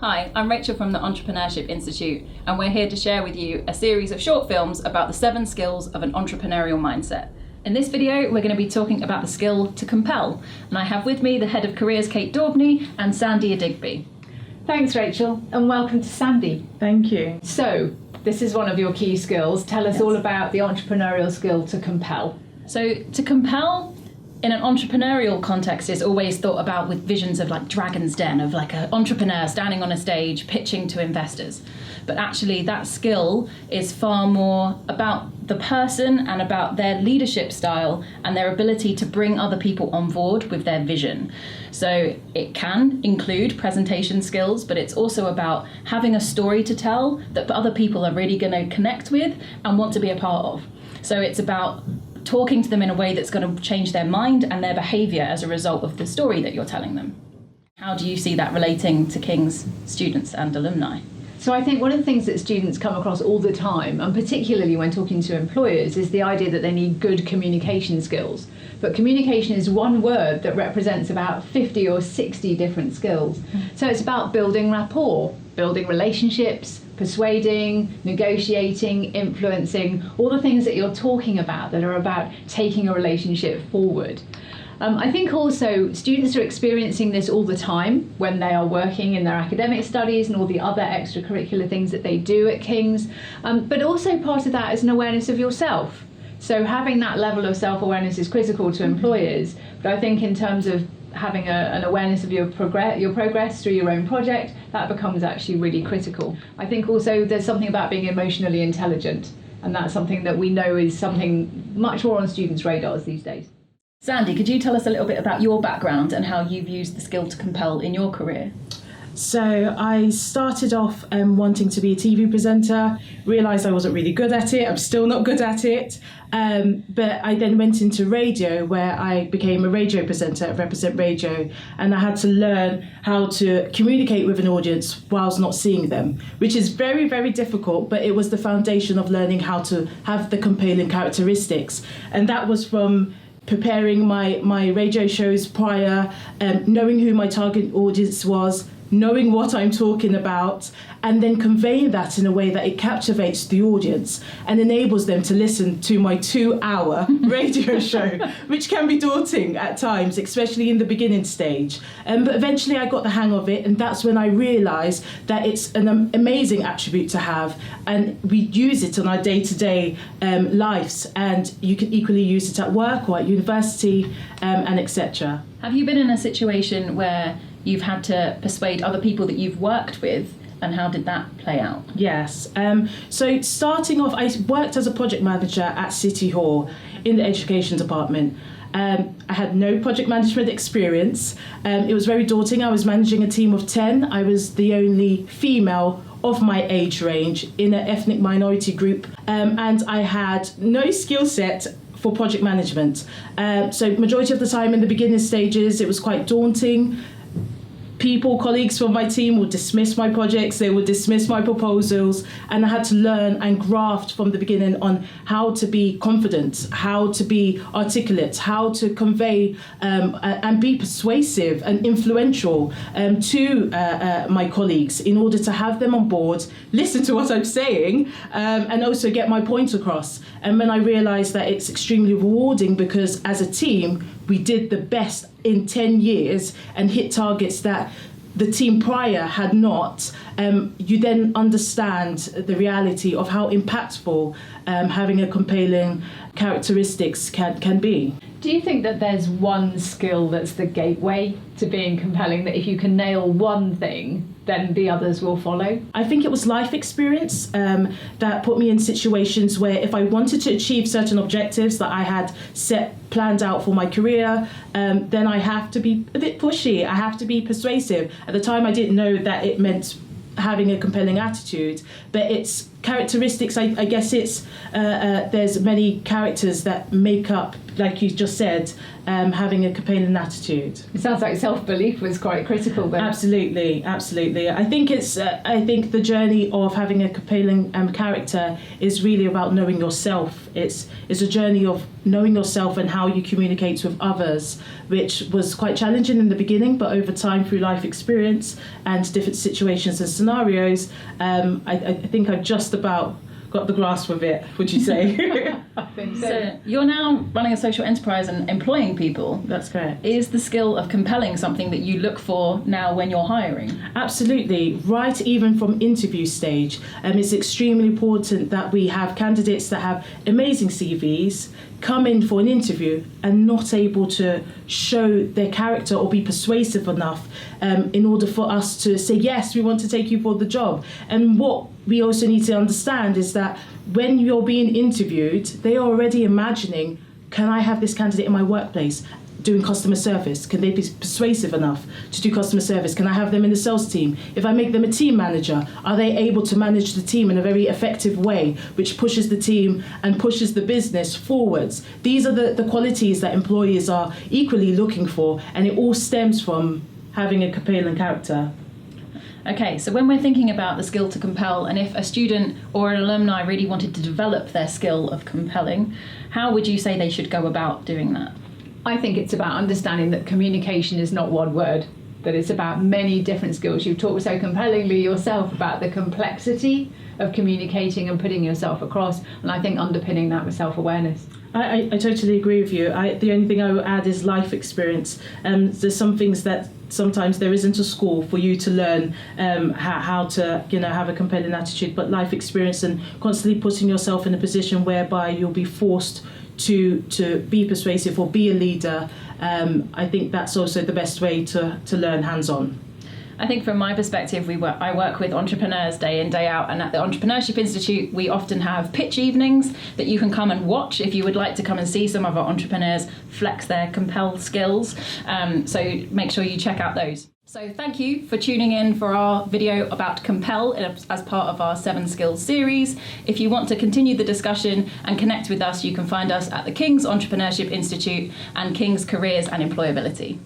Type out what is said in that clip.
Hi, I'm Rachel from the Entrepreneurship Institute, and we're here to share with you a series of short films about the 7 skills of an entrepreneurial mindset. In this video, we're going to be talking about the skill to compel, and I have with me the head of careers, Kate Daubney, and Sandy Idigbe. Thanks, Rachel, and welcome to Sandy. Thank you. So, this is one of your key skills. Tell us all about the entrepreneurial skill to compel. So, to compel, in an entrepreneurial context, is always thought about with visions of like Dragon's Den, of like an entrepreneur standing on a stage pitching to investors. But actually that skill is far more about the person and about their leadership style and their ability to bring other people on board with their vision. So it can include presentation skills, but it's also about having a story to tell that other people are really going to connect with and want to be a part of. So it's about talking to them in a way that's going to change their mind and their behaviour as a result of the story that you're telling them. How do you see that relating to King's students and alumni? So I think one of the things that students come across all the time, and particularly when talking to employers, is the idea that they need good communication skills. But communication is one word that represents about 50 or 60 different skills. So it's about building rapport, building relationships, persuading, negotiating, influencing, all the things that you're talking about that are about taking a relationship forward. I think also students are experiencing this all the time when they are working in their academic studies and all the other extracurricular things that they do at King's, but also part of that is an awareness of yourself. So having that level of self-awareness is critical to employers, but I think in terms of having an awareness of your progress through your own project, that becomes actually really critical. I think also there's something about being emotionally intelligent, and that's something that we know is something much more on students' radars these days. Sandy, could you tell us a little bit about your background and how you've used the skill to compel in your career? So I started off wanting to be a TV presenter, realised I wasn't really good at it, I'm still not good at it, but I then went into radio where I became a radio presenter at Represent Radio, and I had to learn how to communicate with an audience whilst not seeing them, which is very, very difficult, but it was the foundation of learning how to have the compelling characteristics. And that was from preparing my radio shows prior, knowing who my target audience was, knowing what I'm talking about, and then conveying that in a way that it captivates the audience and enables them to listen to my 2-hour radio show, which can be daunting at times, especially in the beginning stage. But eventually I got the hang of it, and that's when I realised that it's an amazing attribute to have, and we use it on our day-to-day lives, and you can equally use it at work or at university, and etc. Have you been in a situation where you've had to persuade other people that you've worked with, and how did that play out? Yes. So starting off, I worked as a project manager at City Hall in the education department. I had no project management experience. It was very daunting. I was managing a team of 10. I was the only female of my age range in an ethnic minority group, and I had no skill set for project management. So majority of the time in the beginning stages, it was quite daunting. Colleagues from my team would dismiss my projects, they would dismiss my proposals, and I had to learn and graft from the beginning on how to be confident, how to be articulate, how to convey and be persuasive and influential to my colleagues in order to have them on board, listen to what I'm saying, and also get my point across. And when I realised that it's extremely rewarding because as a team, we did the best in 10 years and hit targets that the team prior had not, you then understand the reality of how impactful having a compelling characteristics can be. Do you think that there's one skill that's the gateway to being compelling, that if you can nail one thing, then the others will follow? I think it was life experience that put me in situations where if I wanted to achieve certain objectives that I had planned out for my career, then I have to be a bit pushy, I have to be persuasive. At the time I didn't know that it meant having a compelling attitude, but it's characteristics, I guess it's there's many characters that make up, like you just said, having a compelling attitude. It sounds like self-belief was quite critical there. Absolutely. I think I think the journey of having a compelling character is really about knowing yourself. It's a journey of knowing yourself and how you communicate with others, which was quite challenging in the beginning, but over time through life experience and different situations and scenarios, I think I've just about got the grasp of it, would you say? I think So you're now running a social enterprise and employing people. That's correct. Is the skill of compelling something that you look for now when you're hiring? Absolutely, right, even from interview stage. It's extremely important that we have candidates that have amazing CVs come in for an interview and not able to show their character or be persuasive enough in order for us to say, yes, we want to take you for the job. And what we also need to understand is that when you're being interviewed, they are already imagining, can I have this candidate in my workplace doing customer service? Can they be persuasive enough to do customer service? Can I have them in the sales team? If I make them a team manager, are they able to manage the team in a very effective way, which pushes the team and pushes the business forwards? These are the qualities that employers are equally looking for, and it all stems from having a compelling character. Okay, so when we're thinking about the skill to compel, and if a student or an alumni really wanted to develop their skill of compelling, how would you say they should go about doing that? I think it's about understanding that communication is not one word, that it's about many different skills. You've talked so compellingly yourself about the complexity of communicating and putting yourself across, and I think underpinning that with self-awareness. I totally agree with you. The only thing I would add is life experience. There's some things that sometimes there isn't a school for you to learn how to have a compelling attitude, but life experience and constantly putting yourself in a position whereby you'll be forced to be persuasive or be a leader. I think that's also the best way to learn hands-on. I think from my perspective, I work with entrepreneurs day in, day out, and at the Entrepreneurship Institute, we often have pitch evenings that you can come and watch if you would like to come and see some of our entrepreneurs flex their compel skills. So make sure you check out those. So thank you for tuning in for our video about Compel as part of our 7 Skills series. If you want to continue the discussion and connect with us, you can find us at the King's Entrepreneurship Institute and King's Careers and Employability.